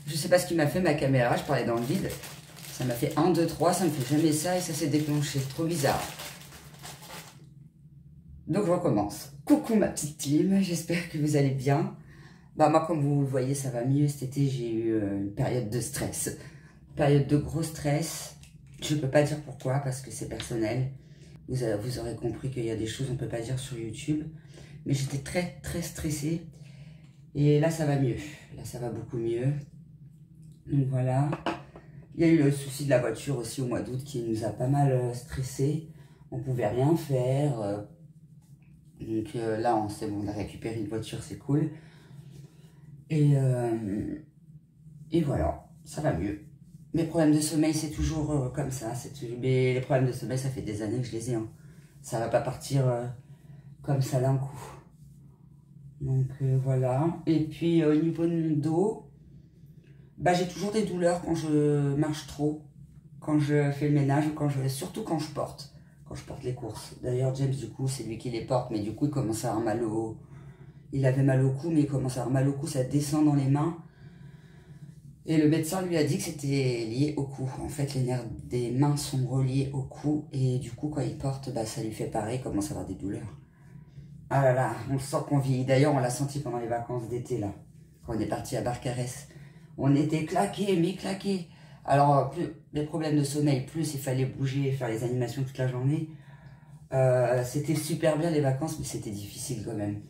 Je sais pas ce qui m'a fait ma caméra, je parlais dans le vide. Ça m'a fait 1, 2, 3, ça me fait jamais ça et ça s'est déclenché. Trop bizarre. Donc je recommence. Coucou ma petite team, j'espère que vous allez bien. Bah moi comme vous le voyez ça va mieux. Cet été j'ai eu une période de stress. Une période de gros stress. Je peux pas dire pourquoi parce que c'est personnel. Vous aurez compris qu'il y a des choses qu'on peut pas dire sur YouTube. Mais j'étais très stressée. Et là ça va mieux. Là ça va beaucoup mieux. Donc voilà. Il y a eu le souci de la voiture aussi au mois d'août qui nous a pas mal stressé. On pouvait rien faire. Donc là, c'est bon, on a récupéré une voiture, c'est cool. Et voilà, ça va mieux. Mes problèmes de sommeil, c'est toujours comme ça. Mais les problèmes de sommeil, ça fait des années que je les ai. Hein. Ça va pas partir comme ça d'un coup. Donc voilà. Et puis au niveau de mon dos, bah, j'ai toujours des douleurs quand je marche trop, quand je fais le ménage, surtout quand je porte les courses. D'ailleurs, James, du coup, c'est lui qui les porte, mais du coup, il commence à avoir mal au... Il avait mal au cou, mais il commence à avoir mal au cou, ça descend dans les mains. Et le médecin lui a dit que c'était lié au cou. En fait, les nerfs des mains sont reliés au cou, et du coup, quand il porte, bah, ça lui fait pareil, il commence à avoir des douleurs. Ah là là, on sent qu'on vieillit. D'ailleurs, on l'a senti pendant les vacances d'été, là, quand on est parti à Barcarès. On était claqués, mais claqués. Alors, plus les problèmes de sommeil, plus il fallait bouger, faire les animations toute la journée. C'était super bien les vacances, mais c'était difficile quand même.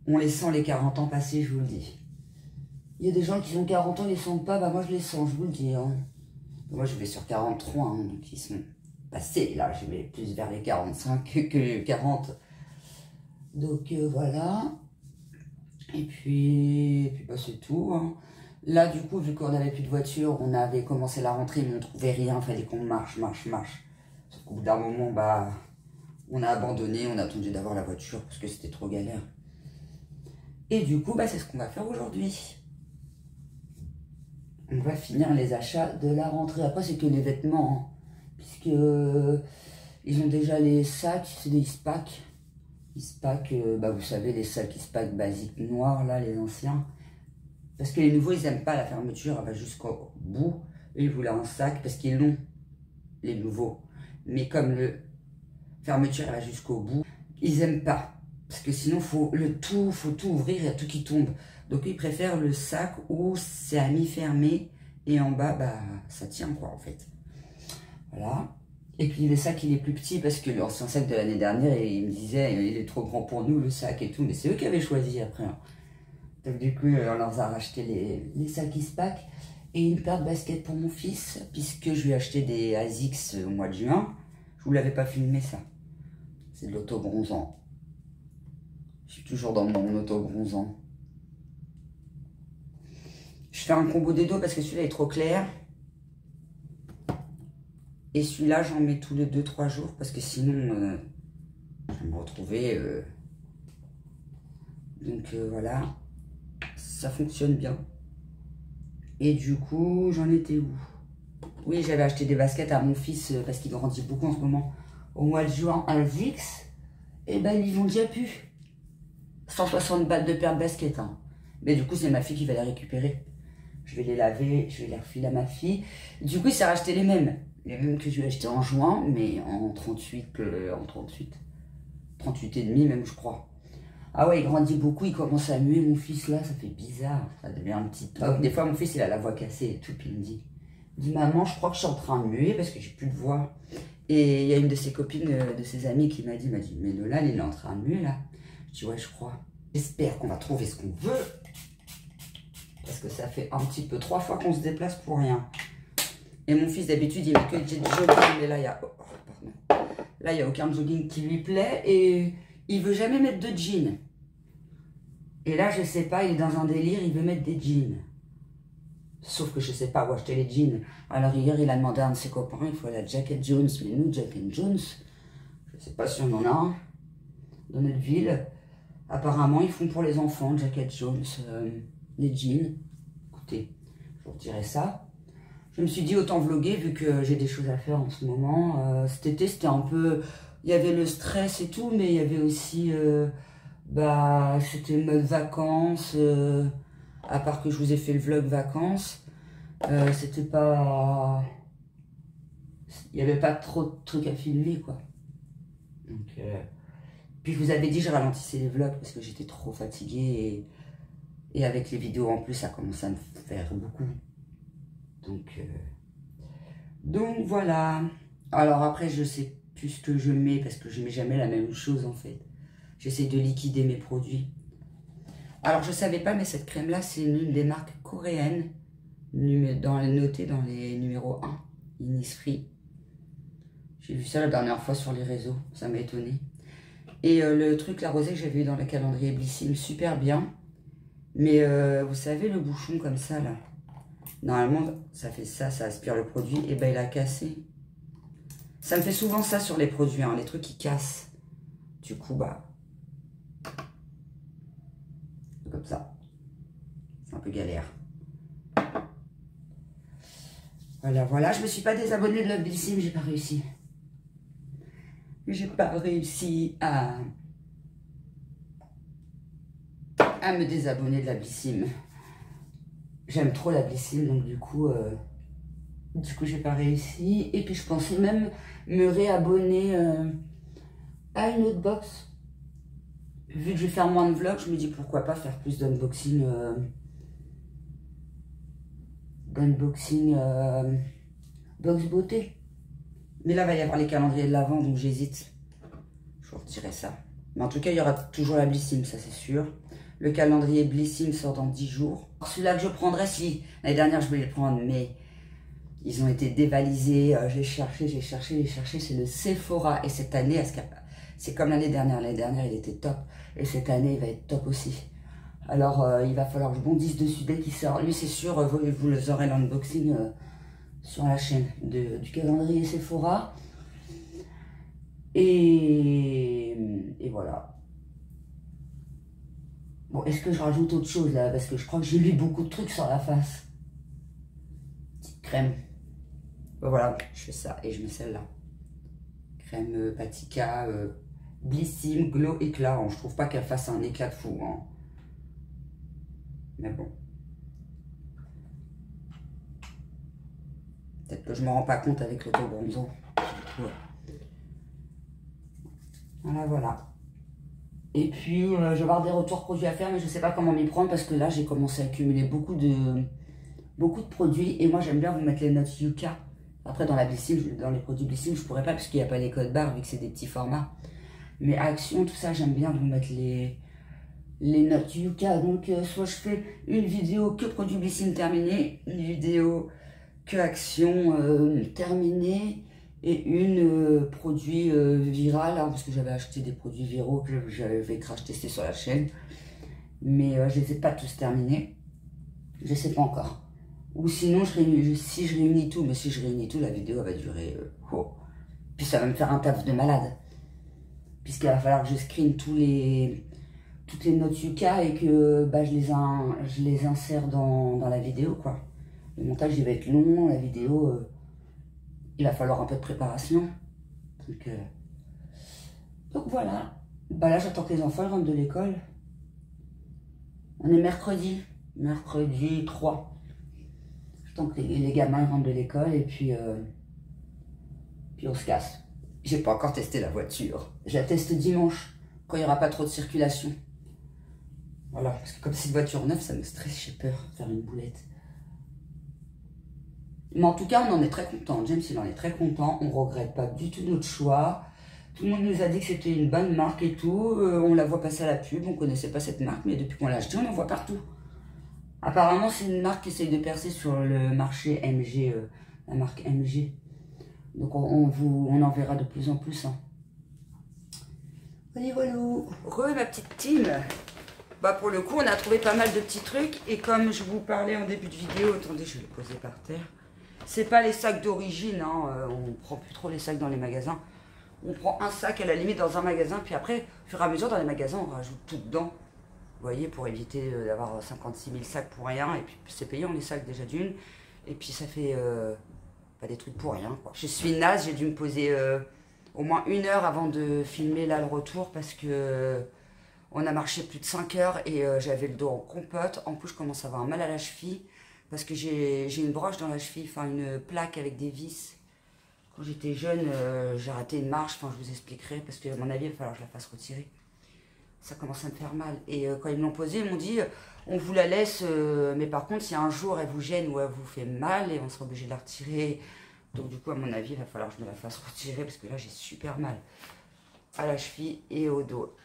On les sent les 40 ans passés, je vous le dis. Il y a des gens qui ont 40 ans, ils les sentent pas, bah moi je les sens, je vous le dis. Hein. Moi je vais sur 43, hein, donc ils sont passés. Là, je vais plus vers les 45 que les 40. Donc voilà. Et puis bah, c'est tout. Hein. Là, du coup, vu qu'on n'avait plus de voiture, on avait commencé la rentrée, mais on ne trouvait rien. Il fallait qu'on marche. Sauf qu'au bout d'un moment, bah, on a abandonné. On a attendu d'avoir la voiture parce que c'était trop galère. Et du coup, bah, c'est ce qu'on va faire aujourd'hui. On va finir les achats de la rentrée. Après, c'est que les vêtements. Hein, puisque ils ont déjà les sacs, c'est des Eastpak. Eastpak, bah, vous savez, les sacs Eastpak basiques noirs, là, les anciens. Parce que les nouveaux, ils n'aiment pas la fermeture, elle va jusqu'au bout. Eux, ils voulaient un sac parce qu'ils l'ont, les nouveaux. Mais comme le fermeture, elle va jusqu'au bout, ils n'aiment pas. Parce que sinon, faut tout ouvrir, il y a tout qui tombe. Donc, ils préfèrent le sac où c'est à mi-fermé et en bas, bah, ça tient, quoi, en fait. Voilà. Et puis, le sac, il est plus petit parce que l'ancien sac de l'année dernière, il me disait, il est trop grand pour nous, le sac et tout. Mais c'est eux qui avaient choisi après, hein. Donc du coup, on leur a racheté les sacs Eastpak et une paire de baskets pour mon fils, puisque je lui ai acheté des ASICS au mois de juin. Je vous l'avais pas filmé ça. C'est de l'auto-bronzant. Je suis toujours dans mon auto-bronzant. Je fais un combo des deux parce que celui-là est trop clair. Et celui-là, j'en mets tous les 2-3 jours parce que sinon, je vais me retrouver. Donc voilà. Ça fonctionne bien. Et du coup, j'en étais où? Oui, j'avais acheté des baskets à mon fils parce qu'il grandit beaucoup en ce moment. Au mois de juin, un VIX. Et ben, ils vont déjà plus. 160 balles de paire de baskets. Hein. Mais du coup, c'est ma fille qui va les récupérer. Je vais les laver, je vais les refiler à ma fille. Du coup, il s'est racheté les mêmes. Les mêmes que je lui ai acheté en juin, mais en 38 et demi même, je crois. Ah ouais, il grandit beaucoup, il commence à muer, mon fils, là, ça fait bizarre. Ça devient un petit top. Des fois, mon fils, il a la voix cassée et tout, puis il me dit, maman, je crois que je suis en train de muer parce que j'ai plus de voix. Et il y a une de ses copines, de ses amies qui m'a dit, mais Nolan, il est en train de muer, là. Je dis, ouais, je crois. J'espère qu'on va trouver ce qu'on veut. Parce que ça fait un petit peu 3 fois qu'on se déplace pour rien. Et mon fils, d'habitude, il met que du jogging, mais là, il y a aucun jogging qui lui plaît et il veut jamais mettre de jeans. Et là, je sais pas, il est dans un délire, il veut mettre des jeans. Sauf que je sais pas où acheter les jeans. Alors hier, il a demandé à un de ses copains, il faut la Jacket Jones. Mais nous, Jacket Jones, je sais pas si on en a un dans notre ville. Apparemment, ils font pour les enfants, Jacket Jones, les jeans. Écoutez, je vous dirai ça. Je me suis dit autant vlogger vu que j'ai des choses à faire en ce moment. Cet été, c'était un peu... Il y avait le stress et tout, mais il y avait aussi... c'était mode vacances. À part que je vous ai fait le vlog vacances, c'était pas... Il n'y avait pas trop de trucs à filmer, quoi. Donc, puis je vous avais dit, je ralentissais les vlogs parce que j'étais trop fatiguée. Et avec les vidéos en plus, ça commence à me faire beaucoup. Donc voilà. Alors après, je sais plus ce que je mets parce que je mets jamais la même chose en fait. J'essaie de liquider mes produits. Alors je savais pas, mais cette crème là, c'est une des marques coréennes notée dans les numéros 1, Innisfree. J'ai vu ça la dernière fois sur les réseaux, ça m'a étonné. Et le truc la rosée que j'avais eu dans le calendrier Blissim, super bien. Mais vous savez le bouchon comme ça là, normalement ça fait ça, ça aspire le produit, et ben il a cassé. Ça me fait souvent ça sur les produits, hein, les trucs qui cassent. Du coup bah, comme ça, c'est un peu galère. Voilà, je me suis pas désabonnée de Love Blissim, j'ai pas réussi. J'ai pas réussi à me désabonner de la Blissim. J'aime trop la Blissim, donc du coup j'ai pas réussi. Et puis je pensais même me réabonner à une autre box. Vu que je vais faire moins de vlogs, je me dis pourquoi pas faire plus d'unboxing. Box beauté. Mais là, il va y avoir les calendriers de l'Avent, donc j'hésite. Je vous retirer ça. Mais en tout cas, il y aura toujours la Blissim, ça c'est sûr. Le calendrier Blissim sort dans 10 jours. Celui-là que je prendrais, si l'année dernière je voulais le prendre, mais ils ont été dévalisés. J'ai cherché, c'est le Sephora. Et cette année, c'est comme l'année dernière. L'année dernière, il était top. Et cette année, il va être top aussi. Alors, il va falloir que je bondisse dessus dès qu'il sort. Lui, c'est sûr, vous aurez l'unboxing sur la chaîne du calendrier Sephora. Et voilà. Bon, est-ce que je rajoute autre chose là? Parce que je crois que j'ai mis beaucoup de trucs sur la face. Petite crème. Ben voilà, je fais ça et je mets celle-là. Crème Patika Blissim Glow Éclat. Je trouve pas qu'elle fasse un éclat de fou. Hein. Mais bon. Peut-être que je me rends pas compte avec l'autobronzant. Ouais. Voilà. Et puis, je vais avoir des retours produits à faire, mais je ne sais pas comment m'y prendre parce que là, j'ai commencé à accumuler beaucoup de produits. Et moi, j'aime bien vous mettre les notes Yuka. Après, dans les produits Blissim, je ne pourrais pas parce qu'il n'y a pas les codes barres vu que c'est des petits formats. Mais Action, tout ça, j'aime bien vous mettre les notes Yuka. Donc, soit je fais une vidéo que produits Blissim terminée, une vidéo que Action terminée. Et une produit viral, hein, parce que j'avais acheté des produits viraux que j'avais crash testé sur la chaîne. Mais je ne les ai pas tous terminés. Je ne sais pas encore. Ou sinon, si je réunis tout, mais si je réunis tout, la vidéo va durer... Puis ça va me faire un taf de malade. Puisqu'il va falloir que je screen toutes les notes Yuka et que bah, je les insère dans la vidéo, quoi. Le montage, il va être long, la vidéo... il va falloir un peu de préparation. Donc voilà. Bah là, j'attends que les enfants rentrent de l'école. On est mercredi. Mercredi 3. J'attends que les gamins rentrent de l'école et puis on se casse. J'ai pas encore testé la voiture. Je la teste dimanche, quand il n'y aura pas trop de circulation. Voilà, parce que comme c'est une voiture neuve, ça me stresse, j'ai peur de faire une boulette. Mais en tout cas, on en est très content. James, il en est très content. On ne regrette pas du tout notre choix. Tout le monde nous a dit que c'était une bonne marque et tout. On la voit passer à la pub. On ne connaissait pas cette marque, mais depuis qu'on l'a achetée, on en voit partout. Apparemment, c'est une marque qui essaye de percer sur le marché MG, la marque MG. Donc, on en verra de plus en plus. Hein. Allez, voilà. Ma petite team. Bah, pour le coup, on a trouvé pas mal de petits trucs. Et comme je vous parlais en début de vidéo, attendez, je vais le poser par terre. C'est pas les sacs d'origine, hein. On prend plus trop les sacs dans les magasins. On prend un sac à la limite dans un magasin, puis après, au fur et à mesure dans les magasins, on rajoute tout dedans. Vous voyez, pour éviter d'avoir 56 000 sacs pour rien. Et puis c'est payant les sacs déjà d'une. Et puis ça fait pas des trucs pour rien, quoi. Je suis naze, j'ai dû me poser au moins 1 heure avant de filmer là le retour parce que On a marché plus de 5 heures et j'avais le dos en compote. En plus, je commence à avoir un mal à la cheville parce que j'ai une broche dans la cheville, enfin une plaque avec des vis. Quand j'étais jeune, j'ai raté une marche, enfin je vous expliquerai parce que à mon avis, il va falloir que je la fasse retirer. Ça commence à me faire mal. Et quand ils me l'ont posée, ils m'ont dit, on vous la laisse, mais par contre, si un jour elle vous gêne ou elle vous fait mal, et on sera obligé de la retirer. Donc du coup, à mon avis, il va falloir que je me la fasse retirer parce que là, j'ai super mal à la cheville et au dos.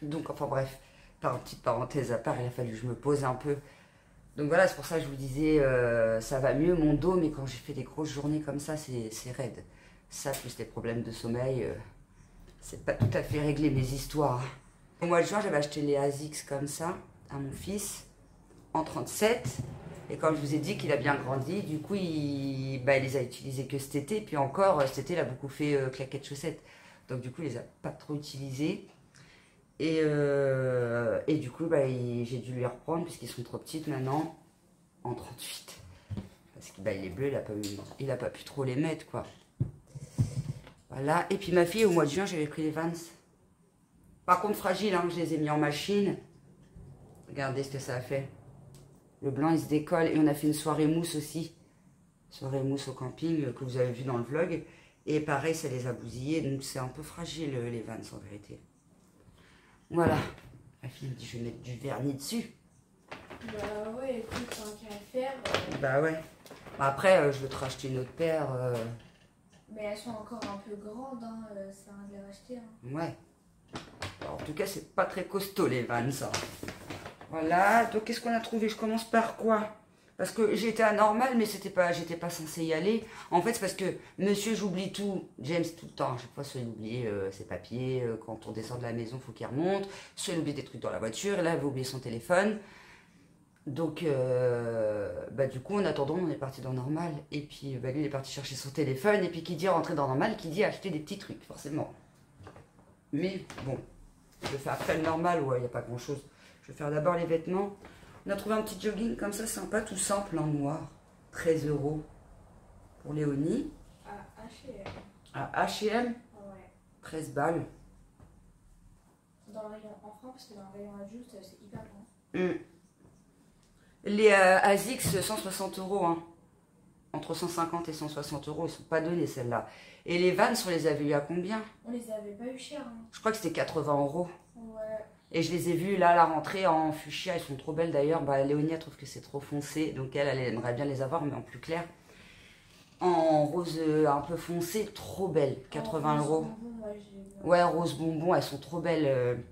Donc, enfin bref, par une petite parenthèse à part, il a fallu que je me pose un peu. Donc voilà, c'est pour ça que je vous disais, ça va mieux mon dos, mais quand j'ai fait des grosses journées comme ça, c'est raide. Ça, plus les problèmes de sommeil, c'est pas tout à fait réglé mes histoires. Au mois de juin, j'avais acheté les ASICS comme ça, à mon fils, en 37. Et comme je vous ai dit qu'il a bien grandi, du coup, il les a utilisés que cet été. Puis encore, cet été, il a beaucoup fait claquettes chaussettes. Donc du coup, il les a pas trop utilisés. Et du coup, j'ai dû lui reprendre puisqu'ils sont trop petites maintenant, en 38. Parce qu'il est bleu, il a pas pu trop les mettre, quoi. Voilà. Et puis ma fille, au mois de juin, j'avais pris les Vans. Par contre, fragiles, hein, je les ai mis en machine. Regardez ce que ça a fait. Le blanc, il se décolle. Et on a fait une soirée mousse aussi. Soirée mousse au camping que vous avez vu dans le vlog. Et pareil, ça les a bousillés. Donc c'est un peu fragile, les Vans, en vérité. Voilà. La fille me dit, je vais mettre du vernis dessus. Bah ouais, écoute, tant qu'à faire. Bah ouais. Après, je vais te racheter une autre paire. Mais elles sont encore un peu grandes, hein. Ça va de les racheter. Hein. Ouais. Alors, en tout cas, c'est pas très costaud les Vans, ça. Voilà. Donc, qu'est-ce qu'on a trouvé? Je commence par quoi? Parce que j'étais anormale, mais j'étais pas censée y aller. En fait, c'est parce que monsieur, j'oublie tout. James, tout le temps. À chaque fois, soit il oublie ses papiers. Quand on descend de la maison, il faut qu'il remonte. Soit il oublie des trucs dans la voiture. Et là, il va oublier son téléphone. Donc, du coup, en attendant, on est parti dans normal. Et puis, lui, il est parti chercher son téléphone. Et puis, qui dit rentrer dans normal, qui dit acheter des petits trucs, forcément. Mais bon, je vais faire après le normal, ouais, il n'y a pas grand chose. Je vais faire d'abord les vêtements. On a trouvé un petit jogging comme ça, sympa, tout simple, en noir. 13 € pour Léonie. À H&M. À H&M, Ouais. 13 balles. Dans le rayon enfant, parce que dans le rayon adulte, c'est hyper grand. Les ASICS, 160 €, hein. Entre 150 et 160 €, ils sont pas donnés celles-là. Et les Vans, on les avait eu à combien? On les avait pas eu cher. Hein. Je crois que c'était 80 €. Ouais. Et je les ai vues là à la rentrée en fuchsia, elles sont trop belles d'ailleurs. Léonie, elle trouve que c'est trop foncé, donc elle aimerait bien les avoir, mais en plus clair. En rose un peu foncé, trop belle, 80 €. Ouais, rose bonbon, elles sont trop belles.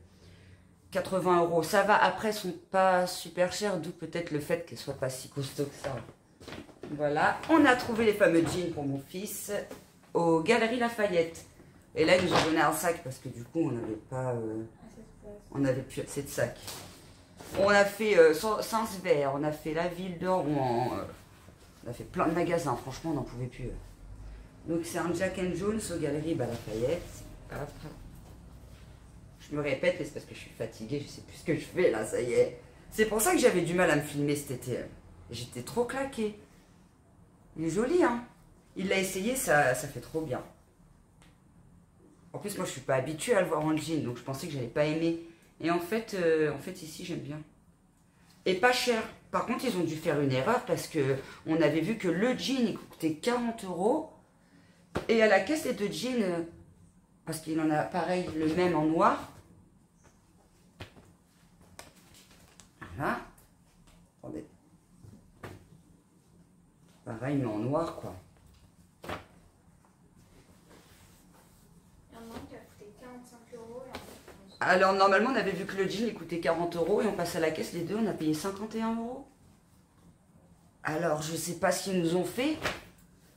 80 €, ça va. Après, elles sont pas super chères, d'où peut-être le fait qu'elles soient pas si costauds que ça. Voilà, on a trouvé les fameux jeans pour mon fils aux Galeries Lafayette. Et là, ils nous ont donné un sac parce que du coup, on n'avait pas, on n'avait plus assez de sacs. On a fait Saint-Sever, on a fait la Ville de Rouen, on a fait plein de magasins. Franchement, on n'en pouvait plus. Donc, c'est un Jack and Jones aux Galeries Lafayette. Hop. Je me répète, mais c'est parce que je suis fatiguée, je sais plus ce que je fais là, ça y est. C'est pour ça que j'avais du mal à me filmer cet été. J'étais trop claquée. Il est joli, hein. Il l'a essayé, ça fait trop bien. En plus, moi, je suis pas habituée à le voir en jean, donc je pensais que j'allais pas aimer. Et en fait ici, j'aime bien. Et pas cher. Par contre, ils ont dû faire une erreur parce que on avait vu que le jean, il coûtait 40 €. Et à la caisse, les deux jeans, parce qu'il en a pareil, le même en noir. Voilà. Attendez. Pareil, mais en noir, quoi. Il y en a un qui a coûté 45 € et un autre. Alors, normalement, on avait vu que le jean, il coûtait 40 € et on passe à la caisse, les deux, on a payé 51 €. Alors, je sais pas ce qu'ils nous ont fait.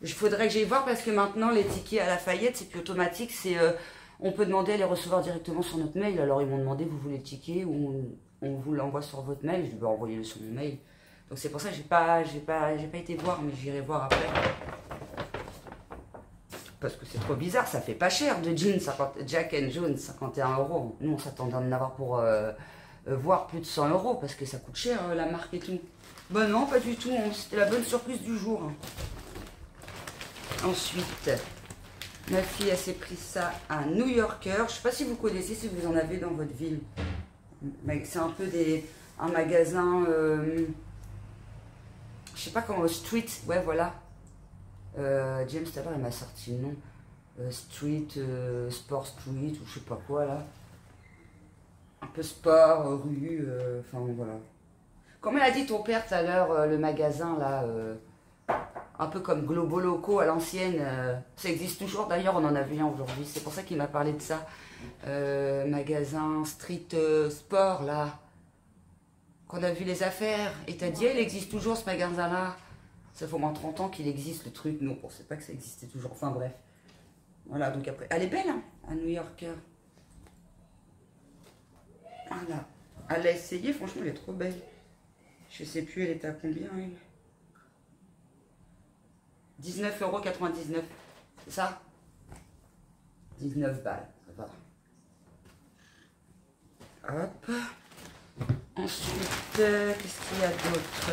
Il faudrait que j'aille voir parce que maintenant, les tickets à Lafayette, c'est plus automatique. C'est, on peut demander à les recevoir directement sur notre mail. Alors, ils m'ont demandé, vous voulez le ticket ou on vous l'envoie sur votre mail. Je vais envoyer-le sur mon mail. Donc, c'est pour ça que j'ai pas été voir, mais j'irai voir après. Parce que c'est trop bizarre, ça fait pas cher de jeans, Jack and Jones, 51 €. Nous, on s'attendait à en avoir pour voir plus de 100 € parce que ça coûte cher la marque et tout. Ben non, pas du tout, hein. C'était la bonne surprise du jour. Hein. Ensuite, Ma fille, elle s'est pris ça à New Yorker. Je sais pas si vous connaissez, si vous en avez dans votre ville. C'est un peu un magasin, je sais pas comment, street, ouais voilà. James tout à l'heure, il m'a sorti le nom. Street, sport street, ou je sais pas quoi là. Un peu sport, rue, enfin voilà. Comme elle a dit ton père tout à l'heure, le magasin là, un peu comme Globo Loco à l'ancienne, ça existe toujours d'ailleurs, on en a vu un aujourd'hui, c'est pour ça qu'il m'a parlé de ça. Magasin street sport là, qu'on a vu les affaires, et t'as dit il existe toujours ce magasin là. Ça fait au moins 30 ans qu'il existe le truc, nous on pensait pas que ça existait toujours, enfin bref. Voilà, donc après, elle est belle hein, à New Yorker. Voilà, elle l'a essayé, franchement elle est trop belle. Je sais plus, elle était à combien elle? 19,99 €, c'est ça? 19 balles, ça va. Hop. Ensuite, qu'est-ce qu'il y a d'autre?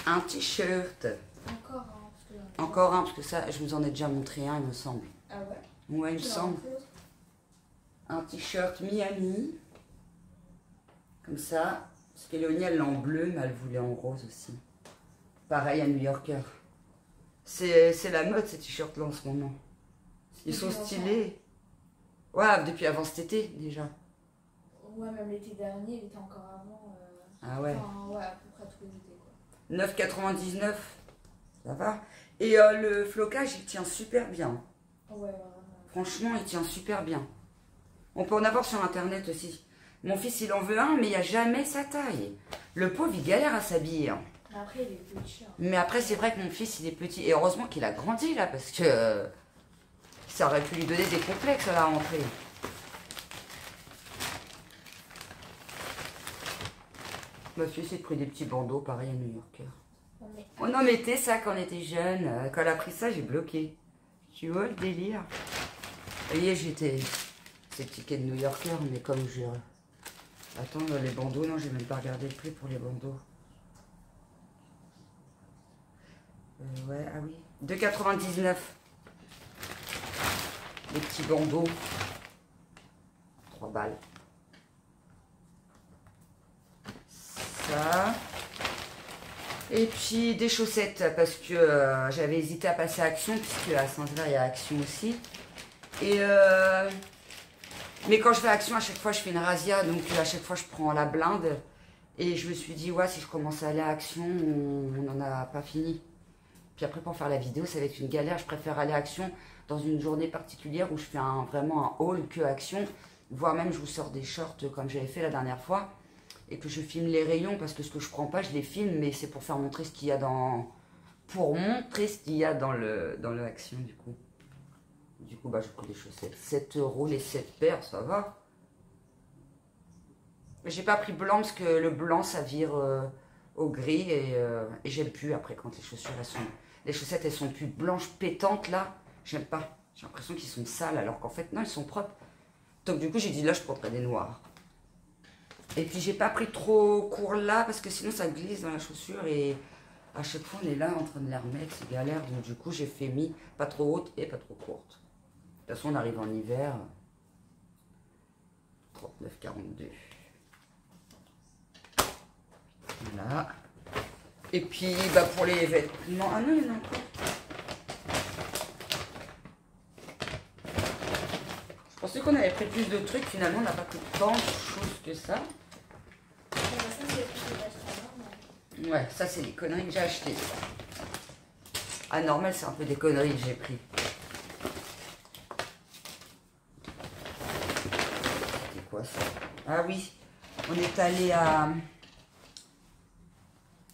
Un t-shirt. Encore un, parce que... Encore un, parce que ça, je vous en ai déjà montré un, il me semble. Ah ouais? Ouais, il me semble. Un t-shirt Miami. Comme ça. Parce que Léonie, elle l'a en bleu, mais elle voulait en rose aussi. Pareil à New Yorker. C'est la mode, ces t-shirts-là, en ce moment. Ils sont stylés. Ouais, depuis avant cet été, déjà. Ouais, même l'été dernier, il était encore avant. Ah ouais. Enfin, ouais, à peu près tous les étés, quoi. 9,99 €. Ça va. Et le flocage, il tient super bien. Ouais, vraiment. Franchement, il tient super bien. On peut en avoir sur Internet aussi. Mon fils, il en veut un, mais il n'y a jamais sa taille. Le pauvre, il galère à s'habiller. Hein. Après, il est petit. Hein. Mais après, c'est vrai que mon fils, il est petit. Et heureusement qu'il a grandi, là, parce que ça aurait pu lui donner des complexes à la rentrée. Ma fille s'est pris des petits bandeaux, pareil à New Yorker. On en mettait ça quand on était jeune. Quand elle a pris ça, j'ai bloqué. Tu vois le délire? Vous voyez, j'étais... C'est ticket de New Yorker, mais comme je... Attends, les bandeaux, non, j'ai même pas regardé le prix pour les bandeaux. Ouais, ah oui. 2,99 €. Les petits bandeaux. 3 balles. Ça. Et puis des chaussettes, parce que j'avais hésité à passer à Action, puisque à Saint-Hilaire, il y a Action aussi. Et mais quand je fais Action, à chaque fois, je fais une razzia, donc à chaque fois, je prends la blinde. Et je me suis dit, ouais, si je commence à aller à Action, on n'en a pas fini. Puis après, pour faire la vidéo, ça va être une galère. Je préfère aller à Action dans une journée particulière où je fais vraiment un haul que Action. Voire même, je vous sors des shorts comme j'avais fait la dernière fois. Et que je filme les rayons, parce que ce que je prends pas, je les filme. Mais c'est pour faire montrer ce qu'il y a dans... Pour montrer ce qu'il y a dans le Action, du coup. Du coup, bah, j'ai pris des chaussettes. 7 € les 7 paires, ça va. J'ai pas pris blanc parce que le blanc, ça vire au gris. Et j'aime plus après quand les chaussures, elles sont... Les chaussettes, elles sont plus blanches pétantes, là. J'aime pas. J'ai l'impression qu'ils sont sales, alors qu'en fait, non, ils sont propres. Donc, du coup, j'ai dit, là, je prendrais des noirs. Et puis, j'ai pas pris trop court là, parce que sinon, ça glisse dans la chaussure. Et à chaque fois, on est là en train de les remettre. C'est galère. Donc, du coup, j'ai fait mis pas trop haute et pas trop courte. De toute façon, on arrive en hiver. 39,42. Voilà. Et puis, bah, pour les vêtements... Ah non, il y en a encore. Je pensais qu'on avait pris plus de trucs. Finalement, on n'a pas pris tant de choses que ça. Ouais, ça, c'est des conneries que j'ai achetées. Ah, normal, c'est un peu des conneries que j'ai pris. C'est quoi ça? Ah oui, on est allé à...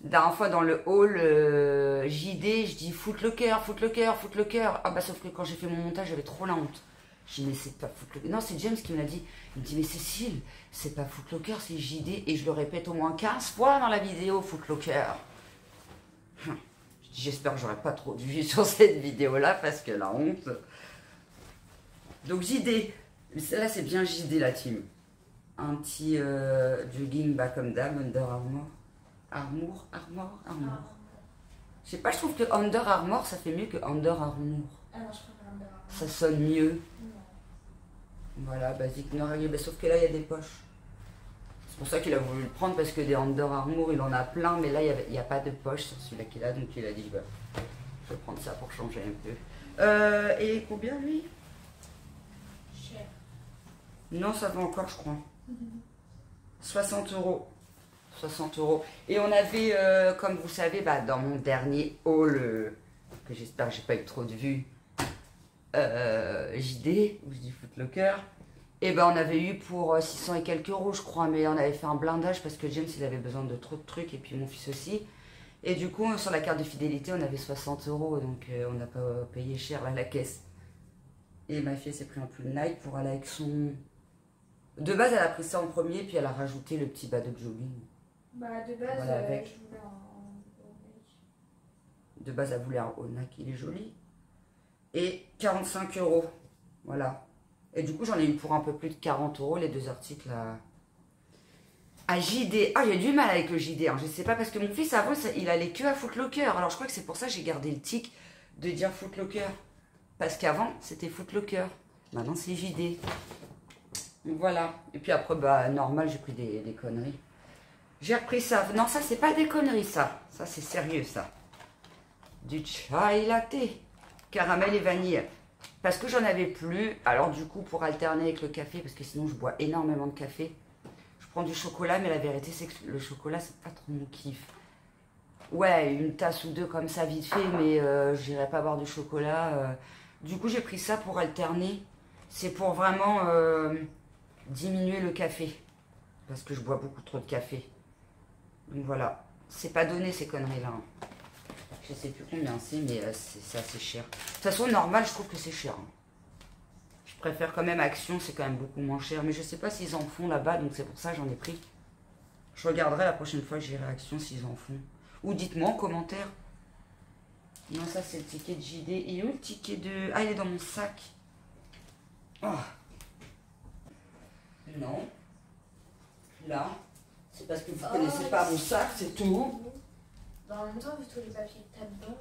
La dernière fois dans le hall JD, je dis Footlocker, Footlocker, Footlocker. Ah bah sauf que quand j'ai fait mon montage, j'avais trop la honte. Je dis mais c'est pas Footlocker. Non, c'est James qui me l'a dit. Il me dit mais Cécile, c'est pas Footlocker, c'est JD. Et je le répète au moins 15 fois dans la vidéo, Footlocker. J'espère que j'aurai pas trop de vues sur cette vidéo-là parce que la honte. Donc JD. Là, c'est bien JD la team. Un petit jogging, bah comme d'hab, Under Armour. Armour. Je sais pas, je trouve que Under Armour, ça fait mieux que Under Armour. Ah non, je préfère Under Armour. Ça sonne mieux. Non. Voilà, basique noir réglé. Bah, sauf que là, il y a des poches. C'est pour ça qu'il a voulu le prendre, parce que des Under Armour, il en a plein, mais là, il n'y a pas de poche sur celui-là qu'il a, donc il a dit, bah, je vais prendre ça pour changer un peu. Et combien, lui? Cher. Non, ça va encore, je crois. 60 €. 60 €. Et on avait, comme vous savez, bah, dans mon dernier haul, que j'espère que j'ai pas eu trop de vues, JD, ou je dis Footlocker, et ben on avait eu pour 600 et quelques euros, je crois, mais on avait fait un blindage parce que James il avait besoin de trop de trucs, et puis mon fils aussi. Et du coup, sur la carte de fidélité, on avait 60 €, donc on n'a pas payé cher là, la caisse. Et ma fille s'est pris un pull Nike pour aller avec son. De base, elle a pris ça en premier, puis elle a rajouté le petit bas de jogging. Bah, de base, Voilà, avec. je voulais un De base, elle voulait un Onak, il est joli. Et 45 €. Voilà. Et du coup, j'en ai eu pour un peu plus de 40 € les deux articles à JD. Ah, j'ai du mal avec le JD. Hein. Je sais pas, parce que mon fils, avant, il allait que à Footlocker. Alors, je crois que c'est pour ça que j'ai gardé le tic de dire Footlocker. Parce qu'avant, c'était Footlocker. Maintenant, c'est JD. Donc, voilà. Et puis après, bah, normal, j'ai pris des conneries. J'ai repris ça. Non, ça, c'est pas des conneries, ça. Ça, c'est sérieux, ça. Du chai latte. Caramel et vanille. Parce que j'en avais plus. Alors, du coup, pour alterner avec le café, parce que sinon, je bois énormément de café, je prends du chocolat, mais la vérité, c'est que le chocolat, c'est pas trop mon kiff. Ouais, une tasse ou deux comme ça, vite fait, mais j'irai pas boire du chocolat. Du coup, j'ai pris ça pour alterner. C'est pour vraiment diminuer le café. Parce que je bois beaucoup trop de café. Donc voilà. C'est pas donné ces conneries-là. Hein. Je sais plus combien c'est, mais c'est assez cher. De toute façon, normal, je trouve que c'est cher. Hein. Je préfère quand même Action, c'est quand même beaucoup moins cher. Mais je sais pas s'ils en font là-bas, donc c'est pour ça que j'en ai pris. Je regarderai la prochaine fois que j'irai à Action s'ils en font. Ou dites-moi en commentaire. Non, ça c'est le ticket de JD. Et où le ticket de... Ah, il est dans mon sac. Oh. Non. Là. C'est parce que vous ne connaissez pas mon sac, c'est tout. Bah, en même temps, vu tous les papiers que t'as dedans.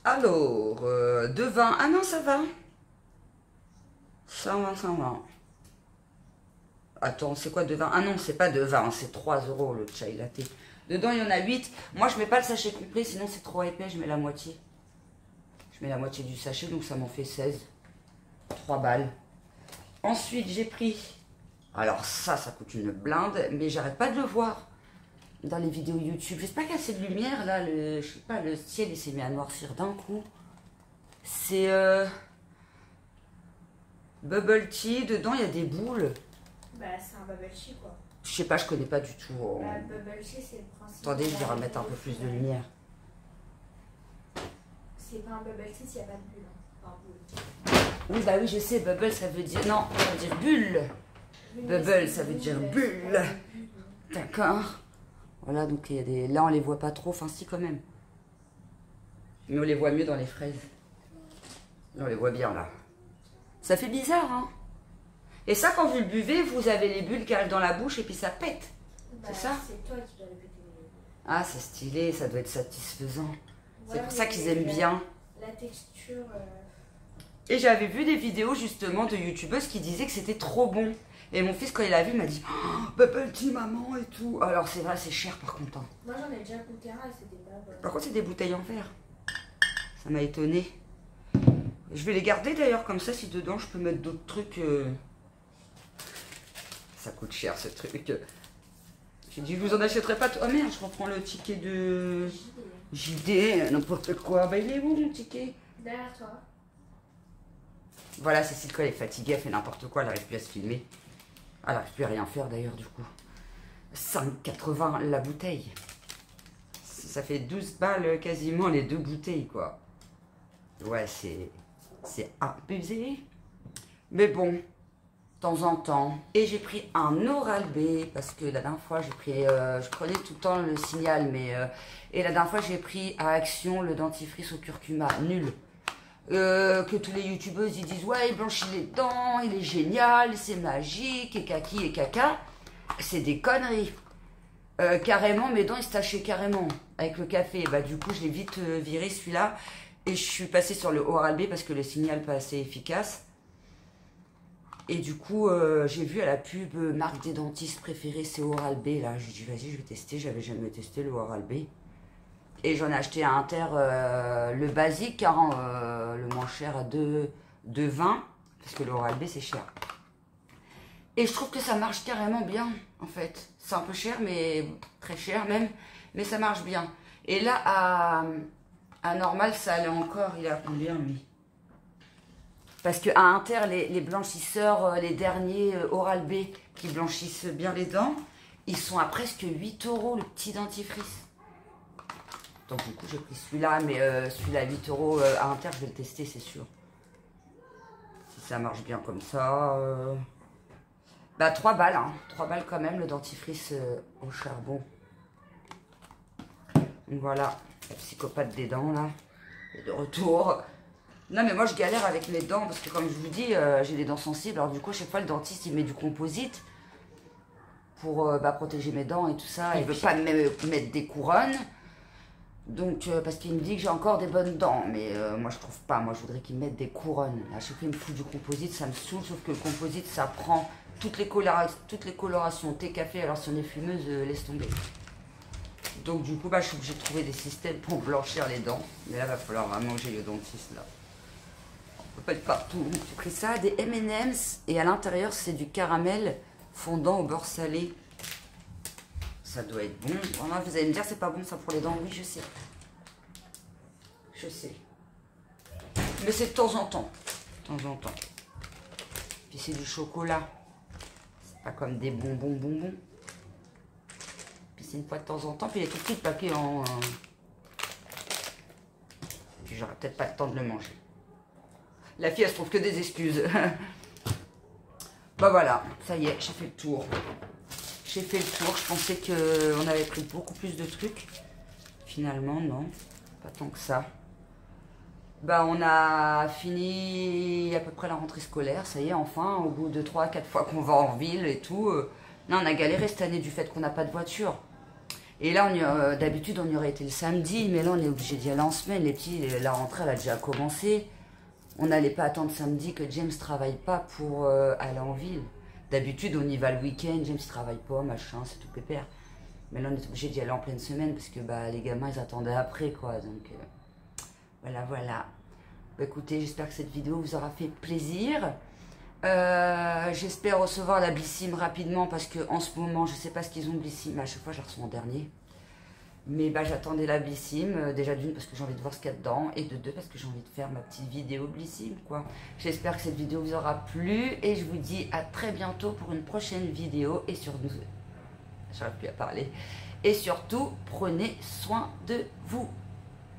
Alors, de vin. Ah non, ça va. Ça va, ça va. Attends, c'est quoi de vin? Ah non, c'est pas de vin, c'est 3 € le chai latte. Dedans, il y en a 8. Moi, je mets pas le sachet complet, sinon c'est trop épais, je mets la moitié. Je mets la moitié du sachet, donc ça m'en fait 16. 3 balles. Ensuite, j'ai pris... Alors ça coûte une blinde, mais j'arrête pas de le voir dans les vidéos YouTube. J'espère qu'il y a assez de lumière, là, je sais pas, le ciel, il s'est mis à noircir d'un coup. C'est... Bubble tea, dedans, il y a des boules. Bah, c'est un bubble tea, quoi. Je sais pas, je connais pas du tout. Bah, bubble tea, c'est le principe. Attendez, je vais remettre un peu plus de lumière. C'est pas un bubble tea s'il n'y a pas de bulle. Hein. Enfin, bulle. Oui, bah oui, je sais, bubble, ça veut dire... Non, ça veut dire bulle. Bubble, ça veut dire bulle. D'accord. Voilà, donc il y a des... Là, on les voit pas trop, enfin si quand même. Mais on les voit mieux dans les fraises. Là, on les voit bien, là. Ça fait bizarre, hein. Et ça, quand vous le buvez, vous avez les bulles qui arrivent dans la bouche et puis ça pète. Bah, c'est ça? C'est toi qui dois le péter. Ah, c'est stylé, ça doit être satisfaisant. Ouais, c'est pour ça qu'ils aiment bien. La texture... Et j'avais vu des vidéos, justement, de youtubeuses qui disaient que c'était trop bon. Et mon fils, quand il a vu, il m'a dit oh, bubble tea, maman, et tout. Alors, c'est vrai, c'est cher, par contre. Hein. Moi, j'en ai déjà goûté un et c'était pas bon. Par contre, c'est des bouteilles en verre. Ça m'a étonné. Je vais les garder, d'ailleurs, comme ça, si dedans, je peux mettre d'autres trucs. Ça coûte cher, ce truc. J'ai dit, je vous en achèterai pas. Oh merde, je reprends le ticket de JD, n'importe quoi. Bah, il est où, mon ticket? Derrière toi. Voilà, Cécile, quand elle est fatiguée, elle fait n'importe quoi, elle n'arrive plus à se filmer. Elle n'arrive plus à rien faire d'ailleurs, du coup. 5,80 la bouteille. Ça fait 12 balles quasiment les 2 bouteilles, quoi. Ouais, c'est abusé. Mais bon, de temps en temps. Et j'ai pris un Oral-B, parce que la dernière fois, j'ai pris... je prenais tout le temps le Signal, mais... et la dernière fois, j'ai pris à Action le dentifrice au curcuma. Nul. Que tous les youtubeuses ils disent ouais il blanchit les dents, il est génial, c'est magique et kaki et caca, c'est des conneries. Carrément, mes dents ils se tachaient carrément avec le café. Bah du coup je l'ai vite viré celui-là. Et je suis passée sur le Oral-B parce que le signal pas assez efficace. Et du coup j'ai vu à la pub marque des dentistes préférés c'est Oral-B. Là j'ai dit vas-y je vais tester, j'avais jamais testé le Oral-B. Et j'en ai acheté un Inter le basique, hein, le moins cher à 2,20 parce que le Oral-B c'est cher. Et je trouve que ça marche carrément bien, en fait. C'est un peu cher, mais très cher même, mais ça marche bien. Et là, à normal, ça allait encore. Il a combien, lui? Parce qu'à Inter, les blanchisseurs, les derniers Oral-B qui blanchissent bien les dents, ils sont à presque 8 € le petit dentifrice. Donc du coup, j'ai pris celui-là, mais celui-là à 8 € à Inter, je vais le tester, c'est sûr. Si ça marche bien comme ça... Bah 3 balles, hein. 3 balles quand même le dentifrice au charbon. Donc voilà, la psychopathe des dents là, est de retour. Non mais moi je galère avec mes dents parce que comme je vous dis, j'ai les dents sensibles. Alors du coup, chaque fois le dentiste il met du composite pour protéger mes dents et tout ça. Il veut pas me mettre des couronnes. Donc parce qu'il me dit que j'ai encore des bonnes dents. Mais moi je trouve pas, moi je voudrais qu'il me mette des couronnes. À chaque fois il me fout du composite, ça me saoule. Sauf que le composite ça prend... Toutes les colorations, thé, café, alors si on est fumeuse, laisse tomber. Donc du coup, je suis obligée de trouver des systèmes pour blanchir les dents. Mais là, il va falloir vraiment que j'aille au dentiste, là. On peut pas être partout. J'ai pris ça, des M&M's, et à l'intérieur, c'est du caramel fondant au beurre salé. Ça doit être bon. Vraiment, vous allez me dire, c'est pas bon ça pour les dents. Oui, je sais. Je sais. Mais c'est de temps en temps. De temps en temps. Puis c'est du chocolat. Pas comme des bonbons. Puis c'est une fois de temps en temps. Puis il est tout petit paquet en... Puis j'aurai peut-être pas le temps de le manger. La fille, elle se trouve que des excuses. Bah voilà, ça y est, j'ai fait le tour. J'ai fait le tour. Je pensais qu'on avait pris beaucoup plus de trucs. Finalement, non. Pas tant que ça. Bah on a fini à peu près la rentrée scolaire, ça y est, enfin, au bout de 3-4 fois qu'on va en ville et tout. Là, on a galéré cette année du fait qu'on n'a pas de voiture. Et là, d'habitude, on y aurait été le samedi, mais là, on est obligé d'y aller en semaine. Les petits, la rentrée, elle a déjà commencé. On n'allait pas attendre samedi que James travaille pas pour aller en ville. D'habitude, on y va le week-end, James travaille pas, machin, c'est tout pépère. Mais là, on est obligé d'y aller en pleine semaine parce que les gamins, ils attendaient après, quoi. Donc... Voilà. Bah, écoutez, j'espère que cette vidéo vous aura fait plaisir. J'espère recevoir la Blissim rapidement parce que en ce moment, je sais pas ce qu'ils ont Blissim. À chaque fois, je la reçois en dernier. Mais j'attendais la Blissim. Déjà d'une parce que j'ai envie de voir ce qu'il y a dedans. Et de deux parce que j'ai envie de faire ma petite vidéo Blissim, quoi. J'espère que cette vidéo vous aura plu. Et je vous dis à très bientôt pour une prochaine vidéo. Et surtout, j'arrive plus à parler. Et surtout, prenez soin de vous.